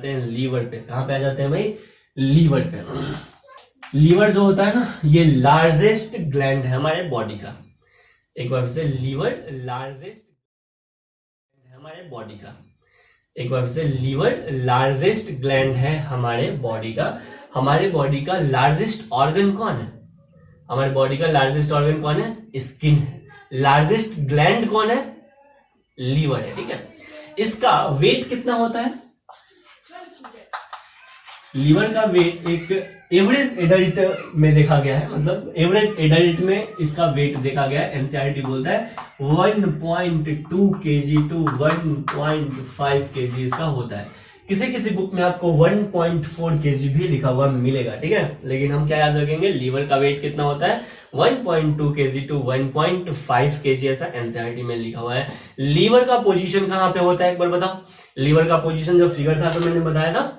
जाते हैं लीवर पे। कहां पे आ जाते हैं भाई? लीवर पे। लीवर जो होता है ना, ये लार्जेस्ट ग्लैंड है हमारे बॉडी का। एक बार फिर से, लीवर लार्जेस्ट है हमारे बॉडी का। एक बार फिर से, लीवर लार्जेस्ट ग्लैंड है हमारे बॉडी का। हमारे बॉडी का लार्जेस्ट ऑर्गन कौन है? हमारे बॉडी का लार्जेस्ट ऑर्गन कौन है? स्किन है। लार्जेस्ट ग्लैंड कौन है? लीवर है। ठीक है, इसका वेट कितना होता है? लीवर का वेट एक एवरेज एडल्ट में देखा गया है, मतलब एवरेज एडल्ट में इसका वेट देखा गया है। एनसीईआरटी बोलता है 1.2 kg टू 1.5 kg इसका होता है। किसी किसी बुक में आपको 1.4 kg भी लिखा हुआ मिलेगा। ठीक है, लेकिन हम क्या याद रखेंगे? लीवर का वेट कितना होता है? 1.2 kg टू 1.5 kg, ऐसा एनसीईआरटी में लिखा हुआ है। लीवर का पोजीशन कहां पे होता है एक बार बताओ? लीवर का पोजीशन जो फिगर था तो मैंने बताया था,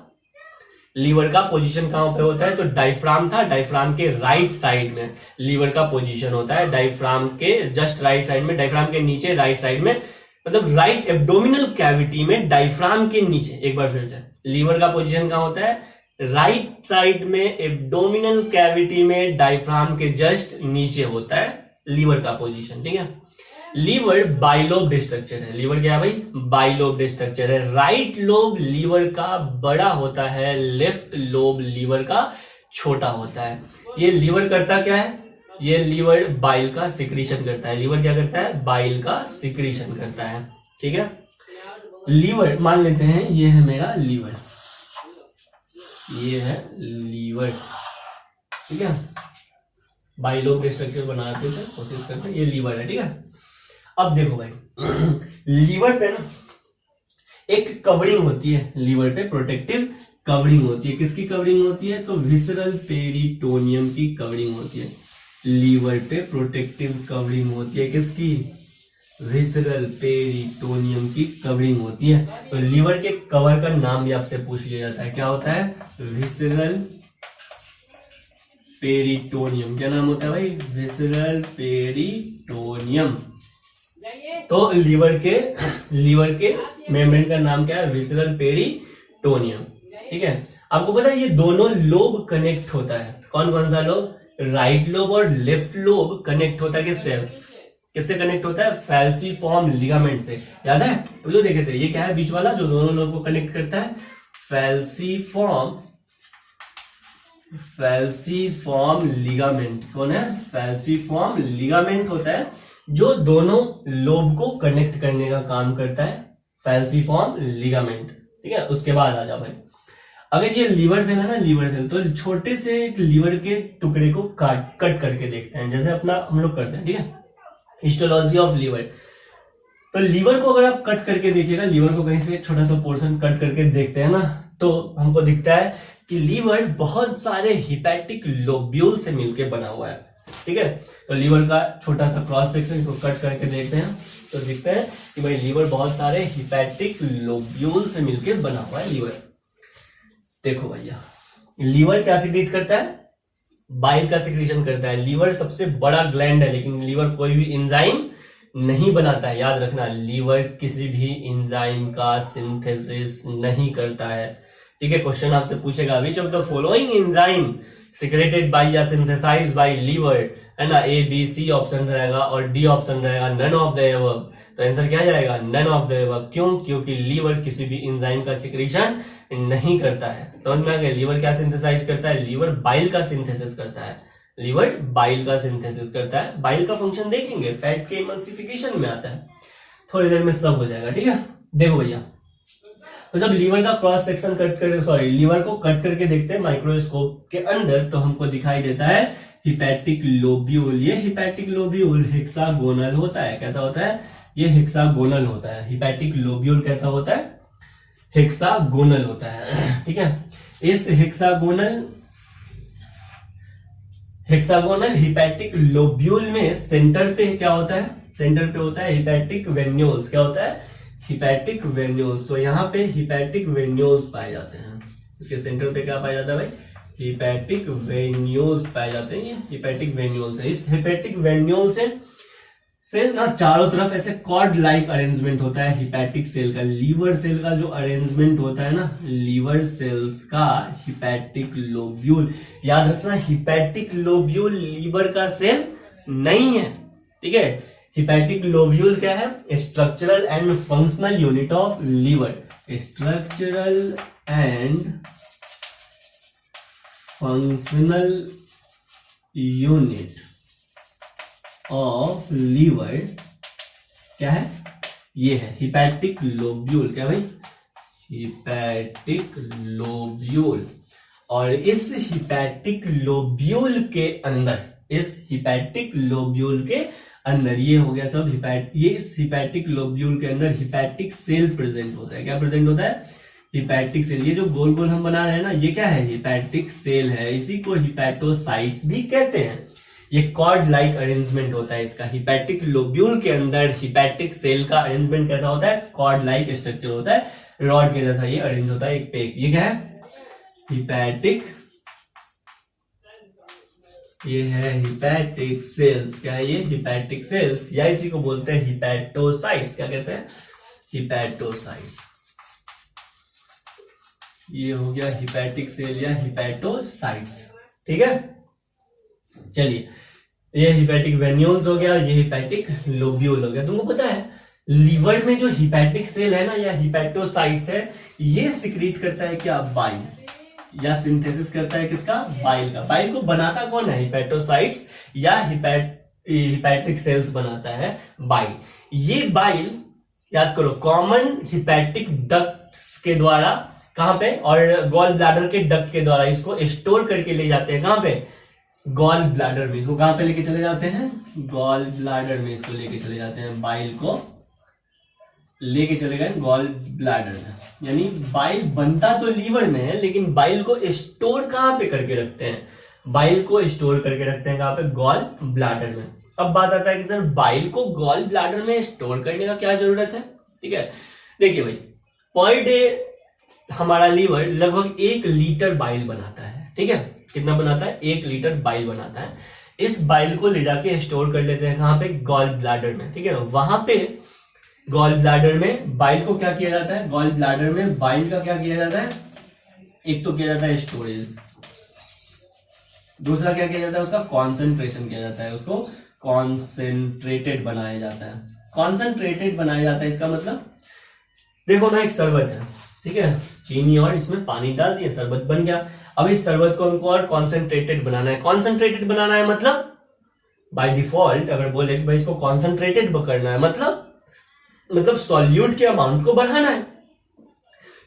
लीवर का पोजीशन कहां पे होता है? तो डायफ्राम था, डायफ्राम के राइट साइड में लीवर का पोजीशन होता है। डायफ्राम के जस्ट राइट साइड में, डायफ्राम के नीचे राइट साइड में, मतलब राइट एब्डोमिनल कैविटी में, डायफ्राम के नीचे। एक बार फिर से, लीवर का पोजीशन कहां होता है? राइट साइड में, एब्डोमिनल कैविटी में, डायफ्राम के जस्ट नीचे होता है लीवर का पोजीशन। ठीक है, लीवर बाइलोब्ड स्ट्रक्चर है। लीवर क्या है भाई? बाइलोब्ड स्ट्रक्चर है। राइट लोब लीवर का बड़ा होता है, लेफ्ट लोब लीवर का छोटा होता है। ये लीवर करता क्या है? ये लीवर बाइल का सिक्रीशन करता है। लीवर क्या करता है? बाइल का सिक्रीशन करता है। ठीक है, लीवर मान लेते हैं ये है मेरा लीवर, ये है लीवर। ठीक है, बाइलोब्ड स्ट्रक्चर बनाते हैं, कोशिश करते हैं। ये लीवर है। ठीक है, अब देखो भाई लीवर पे ना एक कवरिंग होती है, लीवर पे प्रोटेक्टिव कवरिंग होती है। किसकी कवरिंग होती है? तो विसरल पेरिटोनियम की कवरिंग होती है। लीवर पे प्रोटेक्टिव कवरिंग होती है किसकी? विसरल पेरिटोनियम की कवरिंग होती है। तो लीवर के कवर का नाम भी आपसे पूछ लिया जाता है, क्या होता है? Visceral peritoneum. क्या नाम होता है भाई? Visceral peritoneum. तो लीवर के मेम्ब्रेन का नाम क्या है? Visceral peritoneum. ठीक है, आपको पता है ये दोनों लोब कनेक्ट होता है। कौन कौन सा लोब? राइट लोब और लेफ्ट लोब कनेक्ट होता है किससे? किससे कनेक्ट होता है? फैल्सीफॉर्म लिगामेंट से। याद है वो जो देखे थे? ये क्या है बीच वाला जो दोनों लोब को कनेक्ट करता है? फैल्सीफॉर्म लिगामेंट। कौन है? फैल्सीफॉर्म लिगामेंट होता है जो दोनों लोब को कनेक्ट करने का काम करता है, फैल्सीफॉर्म लिगामेंट। ठीक है, उसके बाद आ जाओ भाई, अगर ये लीवर सेल है ना, लीवर सेल, तो छोटे से एक लीवर के टुकड़े को कट करके देखते हैं, जैसे अपना हम लोग करते हैं। ठीक है, हिस्टोलॉजी ऑफ लीवर। तो लीवर को अगर आप कट करके देखिएगा, लीवर को कहीं से एक छोटा सा पोर्शन कट करके देखते हैं ना, तो हमको दिखता है कि लीवर बहुत सारे हिपैटिक लोब्यूल से मिलकर बना हुआ है। ठीक है, तो लीवर का छोटा सा क्रॉस सेक्शन, इसको कट करके देखते हैं तो दिखता है कि भाई लीवर बहुत सारे हिपैटिक लोब्यूल से मिलकर बना हुआ है लीवर। देखो भैया, लीवर क्या सिक्रीट करता है? बाइल का सिक्रीशन करता है। लीवर सबसे बड़ा ग्लैंड है, लेकिन लीवर कोई भी एंजाइम नहीं बनाता है। याद रखना, लीवर किसी भी एंजाइम का सिंथेसिस नहीं करता है। ठीक है, क्वेश्चन आपसे पूछेगा which of the following enzyme secreted by या सिंथेसाइज्ड बाय लीवर, है ना? ए बी सी ऑप्शन रहेगा और डी ऑप्शन रहेगा नन ऑफ द एबव। तो आंसर क्या जाएगा? None of the above. क्यों? क्योंकि लीवर किसी भी एंजाइम का सिक्रीशन नहीं करता है। समझ में आ गया? लीवर क्या सिंथेसाइज करता है? लीवर बाइल का सिंथेसिस करता है। लीवर बाइल का सिंथेसिस करता है। बाइल का फंक्शन देखेंगे, फैट के इमल्सिफिकेशन में आता है। थोड़ी देर में सब हो जाएगा। ठीक है, देखो भैया, तो जब लीवर का क्रॉस सेक्शन लीवर को कट करके देखते हैं माइक्रोस्कोप के अंदर, तो हमको दिखाई देता है हिपैटिक लोब्यूल। ये हिपैटिक लोब्यूल हेक्सागोनल होता है। कैसा होता है? ये हेक्सागोनल होता है। हिपैटिक लोब्यूल कैसा होता है? हेक्सागोनल होता है। ठीक है, इस हेक्सागोनल हिपैटिक लोब्यूल में सेंटर पे क्या होता है? सेंटर पे होता है हिपैटिक वेन्यूल्स। क्या होता है? Hepatic venules. तो यहाँ पे हिपैटिक वेन्यूल्स पाए जाते हैं। इसके सेंटर पे क्या पाया जाता है भाई? हिपैटिक वेन्यूल्स पाए जाते हैं। ये हिपैटिक वेन्यूल्स है। इस हिपैटिक वेन्यूल से सेल ना चारों तरफ ऐसे कॉर्ड लाइक अरेंजमेंट होता है हिपैटिक सेल का। लीवर सेल का जो अरेंजमेंट होता है ना, लीवर सेल्स का हिपैटिक लोब्यूल, याद रखना हिपैटिक लोब्यूल लीवर का सेल नहीं है, ठीक है। हिपैटिक लोब्यूल क्या है? Structural and functional unit of liver, structural and functional unit of liver क्या है? ये है हिपैटिक लोब्यूल। क्या भाई? Hepatic lobule. और इस हिपैटिक लोब्यूल के अंदर, इस हिपैटिक लोब्यूल के अंदर ये हो गया सब ये इस हिपैटिक लोब्यूल के अंदर हिपैटिक सेल प्रेजेंट होता है। क्या प्रेजेंट होता है? Hepatic cell. ये जो गोल गोल हम बना रहे हैं ना, ये क्या है? हिपैटिक सेल है। इसी को हिपैटोसाइट्स भी कहते हैं। ये कॉर्ड लाइक अरेंजमेंट होता है इसका। हिपैटिक लोब्यूल के अंदर हिपैटिक सेल का अरेंजमेंट कैसा होता है? कॉर्ड लाइक स्ट्रक्चर होता है, रॉड के जैसा ये अरेंज होता है एक पे एक। ये क्या है? हिपैटिक, ये है हिपैटिक सेल्स। क्या है ये? हिपैटिक सेल्स, या इसी को बोलते हैं हिपैटोसाइट्स। क्या कहते हैं? हिपैटोसाइट्स। ये हो गया हिपैटिक सेल या हिपैटोसाइट्स, ठीक है। चलिए, ये हिपैटिक वेन्यूल्स हो गया, ये हिपैटिक लोब्यूल हो गया। तुमको पता है लीवर में जो हिपैटिक सेल है ना या हिपैटोसाइट्स है, ये सिक्रीट करता है क्या? बाइल, या सिंथेसिस करता है किसका? बाइल का। बाइल को बनाता कौन है? हिपैटोसाइट्स या हिपैटिक सेल्स बनाता है बाइल। ये बाइल याद करो कॉमन हिपैटिक डक्ट्स के द्वारा, कहां पे? और गॉल ब्लैडर के डक्ट के द्वारा इसको स्टोर करके ले जाते हैं। कहां पे? गॉल ब्लैडर में। इसको कहां पे लेके चले जाते हैं? गॉल ब्लैडर में इसको लेके चले जाते हैं। बाइल को लेके चले गए गॉल ब्लैडर में। यानी बाइल बनता तो लीवर में है, लेकिन बाइल को स्टोर कहां पे करके रखते हैं? बाइल को स्टोर करके रखते हैं कहां पे? गॉल ब्लैडर में। अब बात आता है कि सर बाइल को गॉल ब्लैडर में स्टोर करने का क्या जरूरत है? ठीक है, देखिए भाई, पर डे हमारा लीवर लगभग 1 लीटर बाइल बनाता है, ठीक है। कितना बनाता है? 1 लीटर बाइल बनाता है। इस बाइल को ले जाके स्टोर कर लेते हैं कहां पे? गॉल ब्लैडर में, ठीक है। वहां पे गॉल ब्लैडर में बाइल को क्या किया जाता है? गॉल ब्लैडर में बाइल का क्या किया जाता है? एक तो किया जाता है स्टोरेज, दूसरा क्या किया जाता है? उसका कॉन्सेंट्रेशन किया जाता है, उसको कॉन्सेंट्रेटेड बनाया जाता है। कॉन्सेंट्रेटेड बनाया जाता है इसका मतलब, देखो ना, एक शरबत है, ठीक है, चीनी और इसमें पानी डाल दिया, शरबत बन गया। अब इस शरबत को हमको और कॉन्सेंट्रेटेड बनाना है। कॉन्सेंट्रेटेड बनाना है मतलब बाय डिफॉल्ट अगर बोले कि भाई इसको कॉन्सेंट्रेटेड करना है, मतलब सॉल्यूट के अमाउंट को बढ़ाना है।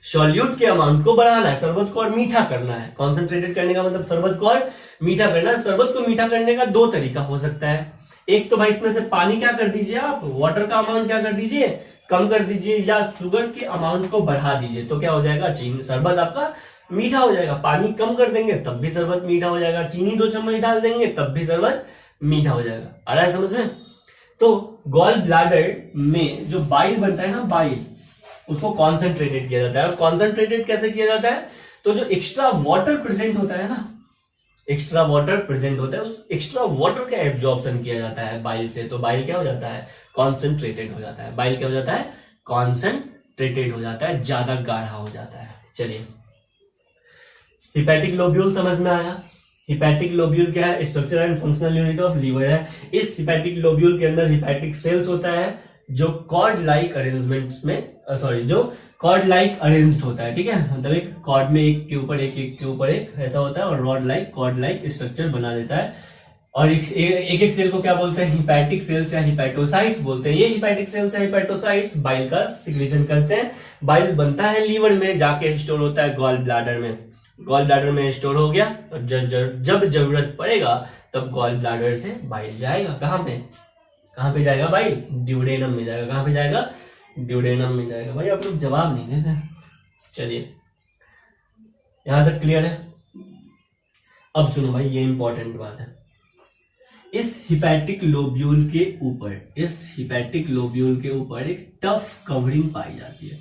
सॉल्यूट के अमाउंट को बढ़ाना है, शरबत को और मीठा करना है। कॉन्सेंट्रेटेड करने का मतलब शरबत को और मीठा करना है। शरबत को मीठा करने का 2 तरीका हो सकता है। एक तो भाई इसमें से पानी क्या कर दीजिए आप, वाटर का अमाउंट क्या कर दीजिए, कम कर दीजिए, या शुगर के अमाउंट को बढ़ा दीजिए। तो क्या हो जाएगा? चीनी, शरबत आपका मीठा हो जाएगा। पानी कम कर देंगे तब भी शरबत मीठा हो जाएगा। चीनी 2 चम्मच डाल देंगे तब भी शरबत मीठा हो जाएगा। आ रहा है समझ में? तो गॉल ब्लैडर में जो बाइल बनता है ना, बाइल, उसको कॉन्सेंट्रेटेड किया जाता है। और कॉन्सेंट्रेटेड कैसे किया जाता है? तो जो एक्स्ट्रा वाटर प्रेजेंट होता है ना, एक्स्ट्रा वाटर प्रेजेंट होता है, उस एक्स्ट्रा वाटर का एब्जॉर्प्शन किया जाता है बाइल से। तो बाइल क्या हो जाता है? कॉन्सेंट्रेटेड हो जाता है। बाइल क्या हो जाता है? कॉन्सेंट्रेटेड हो जाता है, ज्यादा गाढ़ा हो जाता है। चलिए, हिपैटिक लोब्यूल समझ में आया। हिपैटिक लोब्यूल क्या है? Structure and functional unit of liver है। इस हिपैटिक लोब्यूल के अंदर हिपैटिक सेल्स होता है जो कॉर्ड लाइक अरेंजमेंट्स में, जो कॉर्ड लाइक अरेंज्ड होता है, ठीक है। मतलब एक कॉर्ड में एक के ऊपर एक, एक के ऊपर एक ऐसा होता है, और rod like, cord like structure बना देता है। और एक सेल को क्या बोलते हैं? हिपैटिक सेल्स या हिपैटोसाइट्स बोलते हैं। ये हिपैटिक सेल्स या हिपैटोसाइट्स बाइल का सिक्रीशन करते हैं। बाइल बनता है लीवर में, जाके स्टोर होता है गॉल ब्लैडर में। गॉल ब्लैडर में स्टोर हो गया, और जब जरूरत पड़ेगा तब गॉल ब्लैडर से बाइल जाएगा। कहां पे जाएगा बाइल? ड्यूडेनम में जाएगा। कहां पे जाएगा? ड्यूडेनम में जाएगा। भाई आप लोग जवाब नहीं देते। चलिए, यहां तक क्लियर है? अब सुनो भाई, ये इंपॉर्टेंट बात है। इस हिपैटिक लोब्यूल के ऊपर एक टफ कवरिंग पाई जाती है।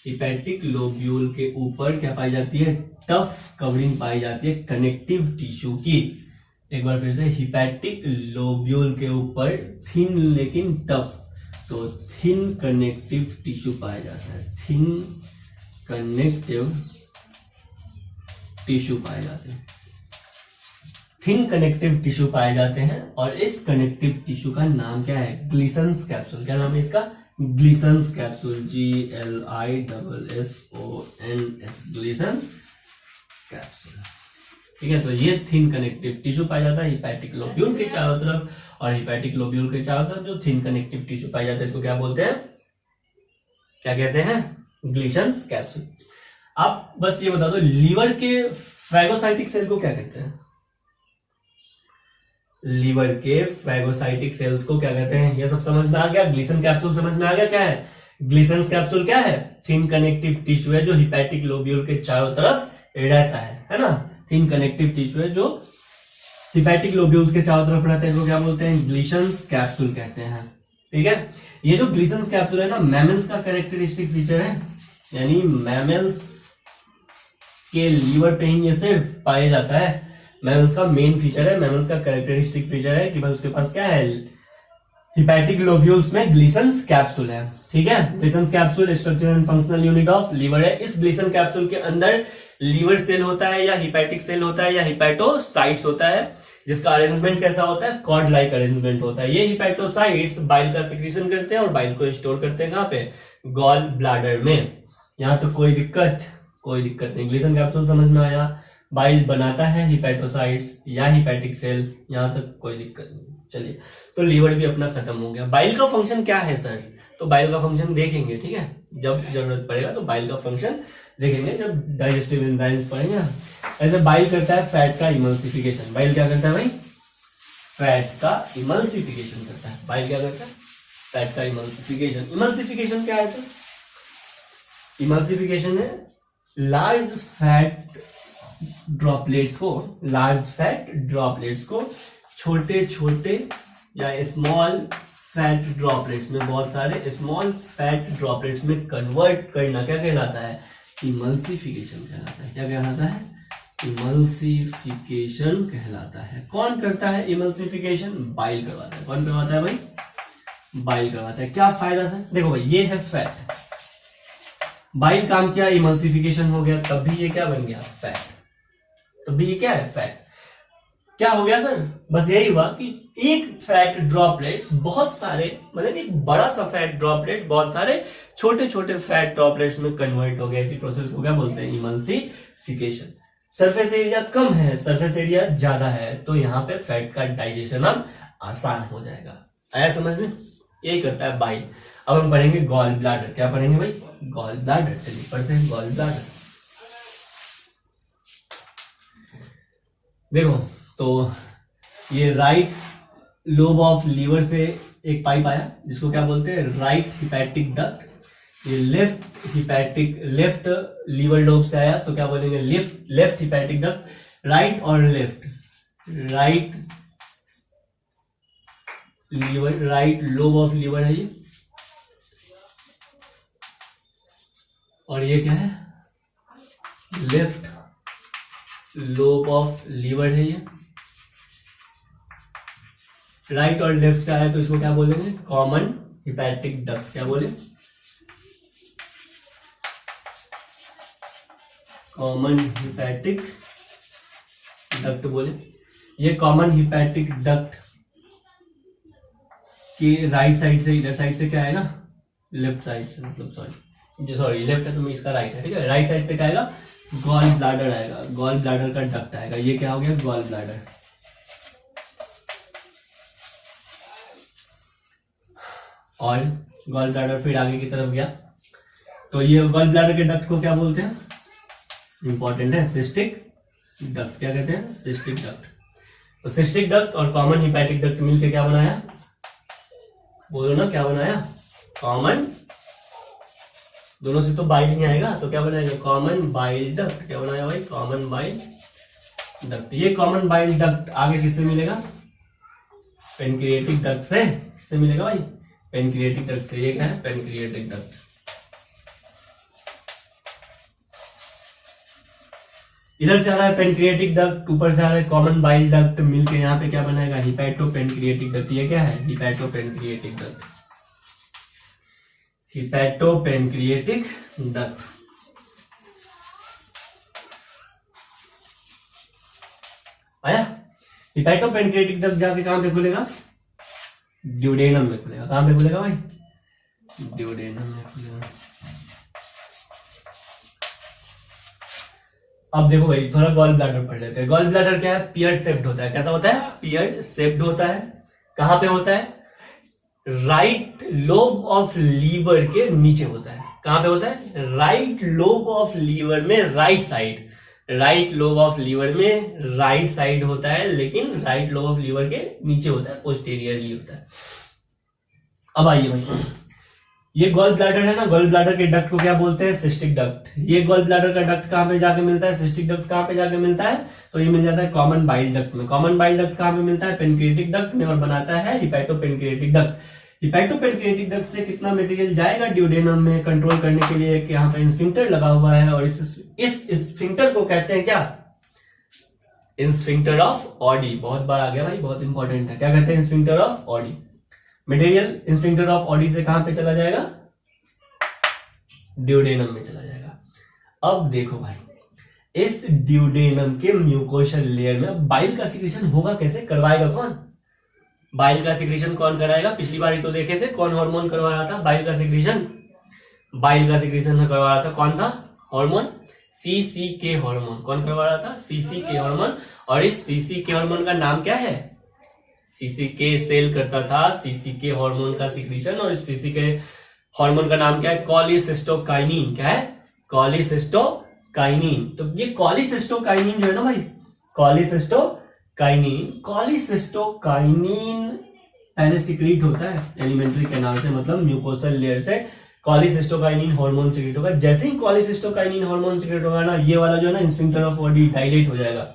हिपैटिक लोब्यूल के ऊपर क्या पाई जाती है? टफ कवरिंग पाई जाती है कनेक्टिव टिश्यू की। एक बार फिर से, हिपैटिक लोब्यूल के ऊपर थिन लेकिन टफ, तो थिन कनेक्टिव टिश्यू पाया जाता है, थिन कनेक्टिव टिश्यू पाए जाते हैं, थिन कनेक्टिव टिश्यू पाए जाते हैं। और इस कनेक्टिव टिश्यू का नाम क्या है? Glisson's capsule. क्या नाम है इसका? Glisson's capsule, GLISSONS, Glisson's capsule. ठीक है, तो ये थिन कनेक्टिव टिश्यू पाया जाता है हिपैटिक लोब्यूल के चारों तरफ, और हिपैटिक लोब्यूल के चारों तरफ जो थिन कनेक्टिव टिश्यू पाया जाता है इसको क्या बोलते हैं? क्या कहते हैं? Glisson's capsule. आप बस ये बता दो, लीवर के फैगोसाइटिक सेल को क्या कहते हैं? लीवर के फैगोसाइटिक सेल्स को क्या कहते हैं? ये सब समझ में आ गया? ग्लिसन कैप्सूल समझ में आ गया क्या है? ग्लिसन्स कैप्सूल क्या है? थिन कनेक्टिव टिश्यू है जो हिपैटिक लोब्यूल के चारों तरफ रहता है ना? थिन कनेक्टिव टिश्यू है जो हिपैटिक लोब्यूल्स के चारों तरफ रहता है, इसको क्या बोलते हैं? ग्लिसन्स कैप्सूल कहते हैं। ठीक है, ये जो ग्लिसन्स कैप्सूल है ना, मैमल्स का कैरेक्टरिस्टिक फीचर है, यानी मैमल्स के लीवर पे ही ये सिर्फ पाया जाता है। मैमल्स का मेन फीचर है, मैमल्स का कैरेक्टरिस्टिक फीचर है कि भाई उसके पास क्या है? हिपैटिक लोब्यूल्स में ग्लिसन्स कैप्सूल है। ठीक है, Glisson's capsule structure and functional unit of liver है। इस ग्लिसन कैप्सूल के अंदर लीवर सेल होता है या हिपैटिक सेल होता है या हिपैटोसाइट्स होता है, जिसका अरेंजमेंट कैसा होता है? कॉर्ड लाइक अरेंजमेंट होता है। ये हिपैटोसाइट्स बाइल का सिक्रीशन करते हैं और बाइल को स्टोर करते हैं कहां पे? गॉल ब्लैडर में। यहां तो कोई दिक्कत नहीं। ग्लिसन कैप्सूल समझ में आया? बाइल बनाता है हिपैटोसाइट्स या हिपैटिक सेल, यहां तक कोई दिक्कत नहीं। चलिए, तो लीवर भी अपना खत्म हो गया। बाइल का फंक्शन क्या है सर? तो बाइल का फंक्शन देखेंगे, ठीक है, जब जरूरत पड़ेगा तो बाइल का फंक्शन देखेंगे, जब डाइजेस्टिव एंजाइम्स पढ़ेंगे। ऐसे बाइल करता है फैट का इमल्सिफिकेशन। बाइल क्या करता है भाई? फैट का इमल्सिफिकेशन करता है। बाइल क्या करता है? फैट का इमल्सिफिकेशन। इमल्सिफिकेशन क्या है सर? इमल्सिफिकेशन है लार्ज फैट ड्रॉपलेट्स को छोटे छोटे या स्मॉल फैट ड्रॉपलेट्स में, बहुत सारे स्मॉल फैट ड्रॉपलेट्स में कन्वर्ट करना क्या कहलाता है? इमल्सिफिकेशन कहलाता है। क्या कहलाता है? इमल्सिफिकेशन कहलाता है। कौन करता है इमल्सिफिकेशन? बाइल करवाता है। कौन करवाता है भाई? बाइल करवाता है। क्या फायदा सर? देखो भाई, ये है फैट, बाइल काम किया, इमल्सिफिकेशन हो गया, तब भी ये क्या बन गया? फैट। तब भी ये क्या है? फैट। क्या हो गया सर? बस यही हुआ कि एक फैट ड्रॉपलेट्स बहुत सारे, मतलब एक बड़ा सा फैट ड्रॉपलेट बहुत सारे छोटे छोटे फैट ड्रॉपलेट्स में कन्वर्ट हो गया। इसी प्रोसेस को क्या बोलते हैं? इमल्सिफिकेशन। सरफेस एरिया कम है, सरफेस एरिया ज्यादा है, तो यहाँ पे फैट का डाइजेशन अब आसान हो जाएगा। आया समझ में? यही करता है बाइल। अब हम पढ़ेंगे गॉल ब्लैडर। क्या पढ़ेंगे भाई? Gall bladder. चलिए पढ़ते हैं गॉल ब्लैडर। देखो, तो ये राइट लोब ऑफ लीवर से एक पाइप आया जिसको क्या बोलते हैं? Right hepatic duct. ये लेफ्ट लीवर लोब से आया तो क्या बोलेंगे? Left hepatic duct. राइट और left, right lobe of liver है ये, और ये क्या है? लेफ्ट लोब ऑफ लीवर है ये। राइट और लेफ्ट से आया तो इसको क्या बोलेंगे? Common hepatic duct. क्या बोले? कॉमन हिपैटिक डक्ट बोले। ये कॉमन हिपैटिक डक्ट की राइट साइड से, इधर साइड से क्या आएगा? लेफ्ट साइड से, मतलब सॉरी लेफ्ट है तो इसका राइट है, ठीक है। राइट साइड से क्या आएगा? गॉल ब्लैडर आएगा, गॉल ब्लैडर का डक्ट आएगा। ये क्या हो गया? Gall bladder. और गॉल ब्लैडर फिर आगे की तरफ गया तो ये गॉल ब्लैडर के डक्ट को क्या बोलते हैं? इंपॉर्टेंट है, सिस्टिक डक्ट। क्या कहते हैं? Cystic duct. तो सिस्टिक डक्ट और कॉमन हिपैटिक डक्ट मिलकर क्या बनाया? बोलो ना, क्या बनाया? कॉमन। दोनों से तो बाइल नहीं आएगा तो क्या बनाएगा? Common bile duct. क्या बनाया भाई? Common bile duct. ये कॉमन बाइल डक्ट आगे किससे मिलेगा? पेनक्रिएटिक डक्ट से। किससे मिलेगा भाई? पेनक्रिएटिक डक्ट से। ये क्या है? Pancreatic duct. इधर से आ रहा है पेनक्रिएटिक डक्ट, ऊपर से आ रहा है कॉमन बाइल डक्ट, मिलके यहाँ पे क्या बनाएगा, हिपैटोपेनक्रिएटिक डक्ट। ये क्या है, हिपैटोपेनक्रिएटिक डक्ट, हिपैटोपेनक्रिएटिक डक्ट। आया, हिपैटोपेनक्रिएटिक डक्ट जाके कहां पे खुलेगा, ड्यूडेनम में खुलेगा। कहां पे खुलेगा भाई, ड्यूडेनम में खुलेगा। अब देखो भाई थोड़ा गॉल ब्लैडर पढ़ लेते हैं। गॉल ब्लैडर क्या है, पियर शेप्ड होता है। कैसा होता है, पियर शेप्ड होता है। कहां पे होता है, राइट लोब ऑफ लीवर के नीचे होता है। कहां पे होता है, राइट लोब ऑफ लीवर में right side, right lobe of liver में राइट साइड होता है, लेकिन राइट लोब ऑफ लीवर के नीचे होता है, पोस्टीरियरली होता है। अब आइए भाई, ये गॉल ब्लैडर है ना, गॉल ब्लैडर के डक्ट को क्या बोलते हैं, सिस्टिक डक्ट। ये गॉल ब्लैडर का डक्ट कहां पे जाके मिलता है, सिस्टिक डक्ट कहां पे जाके मिलता है, तो ये मिल जाता है कॉमन बाइल डक्ट में। कॉमन बाइल डक्ट कहां पे मिलता है, पेनक्रिएटिक डक्ट में, और बनाता है हिपैटोपेनक्रिएटिक डक्ट। हिपैटोपेनक्रिएटिक डक्ट से कितना मटेरियल जाएगा ड्यूडेनम में कंट्रोल करने के लिए, कि यहाँ पे स्फिंक्टर लगा हुआ है, और इस स्फिंक्टर को कहते हैं क्या, स्फिंक्टर ऑफ ऑडी। बहुत बार आ गया भाई, बहुत इंपॉर्टेंट है। क्या कहते हैं, sphincter of Audi. Material sphincter of Audi से कहां पे चला जाएगा, ड्यूडेनम में चला जाएगा। अब देखो भाई, इस ड्यूडेनम के म्यूकोशल लेयर में बाइल का सिक्रीशन होगा कैसे, करवाएगा कौन, बाइल का सिक्रीशन कौन कराएगा। पिछली बार ही तो देखे थे कौन हार्मोन करवा रहा था बाइल का सिक्रीशन, बाइल का सिक्रीशन करवा रहा था कौन सा हार्मोन, सीसीके हार्मोन। कौन करवा रहा था, सीसीके हार्मोन। और इस सीसीके हार्मोन का नाम क्या है, सीसीके सेल करता था सीसीके हार्मोन का सिक्रीशन, और इस सीसीके हार्मोन का नाम क्या है, कॉलिसिस्टोकाइनिन। क्या है, कॉलिसिस्टोकाइनिन। तो ये कॉलिसिस्टोकाइनिन जो है ना भाई, कॉलिसिस्टोकाइनिन पहले सिक्रीट होता है एलिमेंट्री कैनाल से, मतलब म्यूकोसल लेयर से कॉलिसिस्टोकाइनिन हार्मोन सिक्रीट होगा। जैसे ही कॉलिसिस्टोकाइनिन हार्मोन सिक्रीट होगा ना, ये वाला जो है ना स्फिंक्टर ऑफ ऑडी डायलेट हो जाएगा।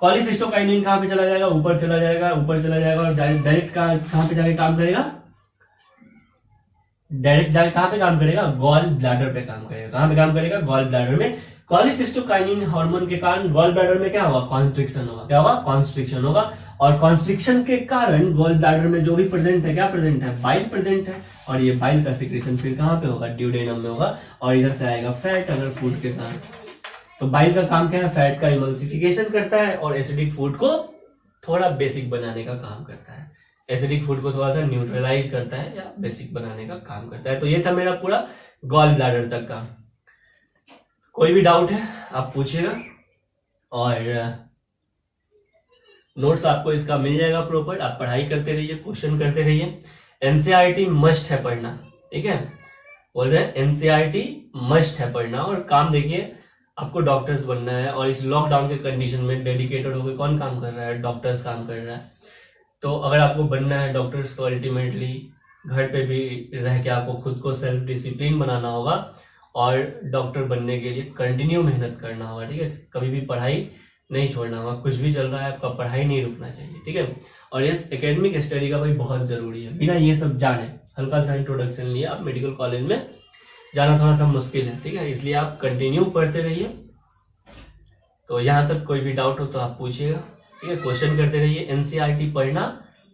कॉलिसिस्टोकाइनिन कहां पे चला जाएगा, ऊपर चला जाएगा, ऊपर चला जाएगा, और डायरेक्ट कहां पे जाके काम करेगा, डायरेक्ट जाके कहां पे काम करेगा, गॉल ब्लैडर पे काम करेगा। कहां पे काम करेगा, गॉल ब्लैडर में। कॉलिसिस्टोकाइनिन हार्मोन के कारण गॉल ब्लैडर में क्या होगा, कॉन्स्ट्रिक्शन होगा। क्या होगा, कॉन्स्ट्रिक्शन होगा। और कॉन्स्ट्रिक्शन के कारण गॉल ब्लैडर में जो भी प्रेजेंट है, क्या प्रेजेंट है, बाइल प्रेजेंट है। और ये बाइल का सिक्रेशन फिर कहां पे होगा, ड्यूडेनम में होगा। और इधर से आएगा फैट अगर फूड के साथ। तो बाइल का काम क्या है, फैट का इमल्सिफिकेशन करता है, और एसिडिक फूड को थोड़ा बेसिक बनाने का काम करता है। एसिडिक फूड को थोड़ा सा न्यूट्रलाइज करता है या बेसिक बनाने का काम करता है। तो ये था मेरा पूरा गॉल ब्लैडर तक का। कोई भी डाउट है आप पूछिएगा, और नोट्स आपको इसका मिल जाएगा प्रॉपर। आप पढ़ाई करते रहिए, क्वेश्चन करते रहिए। एनसीईआरटी मस्ट है पढ़ना, ठीक है, बोल रहे हैं एनसीईआरटी मस्ट है पढ़ना। और काम देखिए, आपको डॉक्टर्स बनना है, और इस लॉकडाउन के कंडीशन में डेडिकेटेड होकर कौन काम कर रहा है, डॉक्टर्स काम कर रहा है। तो अगर आपको बनना है डॉक्टर्स, तो अल्टीमेटली घर पे भी रह के आपको खुद को सेल्फ डिसिप्लिन बनाना होगा, और डॉक्टर बनने के लिए कंटिन्यू मेहनत करना होगा, ठीक है। कभी भी पढ़ाई नहीं छोड़ना होगा, कुछ भी चल रहा है आपका पढ़ाई नहीं रुकना चाहिए, ठीक है। और इस एकेडमिक स्टडी का भाई बहुत जरूरी है। बिना ये सब जाने, हल्का सा इंट्रोडक्शन लिए आप मेडिकल कॉलेज में जाना थोड़ा सा मुश्किल है, ठीक है। इसलिए आप कंटिन्यू पढ़ते रहिए। तो यहां तक कोई भी डाउट हो तो आप पूछिएगा, ठीक है। क्वेश्चन करते रहिए। एनसीईआरटी पढ़ना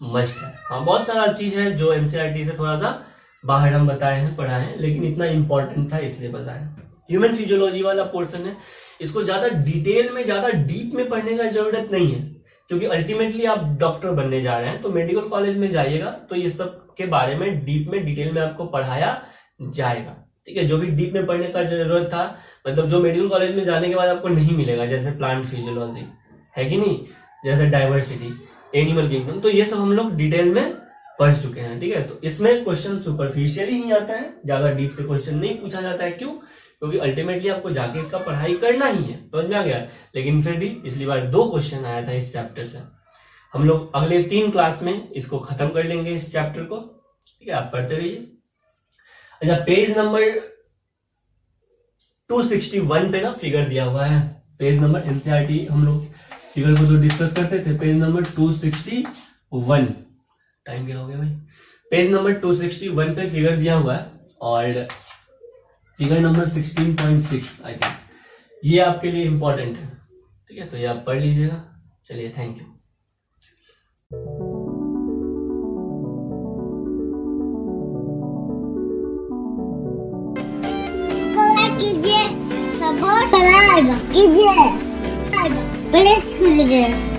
मस्ट है। हाँ, बहुत सारा चीज है जो एनसीईआरटी से थोड़ा सा बाहर हम बताए हैं, पढ़ाए हैं, लेकिन इतना इंपॉर्टेंट था इसलिए बताया। ह्यूमन फिजियोलॉजी वाला पोर्शन है, इसको ज्यादा डिटेल में, ज्यादा डीप में पढ़ने का जरूरत नहीं है, क्योंकि अल्टीमेटली आप डॉक्टर बनने जा रहे हैं। तो मेडिकल कॉलेज में जाइएगा तो ये सब के बारे में डीप में, डिटेल में आपको पढ़ाया जाएगा, ठीक है। जो भी डीप में पढ़ने का जरूरत था, मतलब जो मेडिकल कॉलेज में जाने के बाद आपको नहीं मिलेगा, जैसे प्लांट फिजियोलॉजी है कि नहीं, जैसे डाइवर्सिटी, एनिमल किंगडम, तो ये सब हम लोग डिटेल में पढ़ चुके हैं, ठीक है। तो इसमें क्वेश्चन सुपरफिशियली ही आता है, ज्यादा डीप से क्वेश्चन नहीं पूछा जाता है। क्यों? क्योंकि अल्टीमेटली आपको जाके इसका पढ़ाई करना ही है, समझ में आ गया। लेकिन फिर भी पिछली बार 2 क्वेश्चन आया था इस चैप्टर से। हम लोग अगले 3 क्लास में इसको खत्म कर लेंगे, इस चैप्टर को, ठीक है। आप पढ़ते रहिए। अच्छा, पेज नंबर 261 पे ना फिगर दिया हुआ है, पेज नंबर, एनसीईआरटी हम लोग फिगर को तो डिस्कस करते थे, पेज नंबर 261, टाइम क्या हो गया भाई, पेज नंबर 261 पे फिगर दिया हुआ है, और फिगर नंबर 16.6 आई थिंक ये आपके लिए इंपॉर्टेंट है, ठीक है, तो ये आप पढ़ लीजिएगा। चलिए, थैंक यू। कीजिए, सपोर्ट कीजिए, प्रेस कीजिए।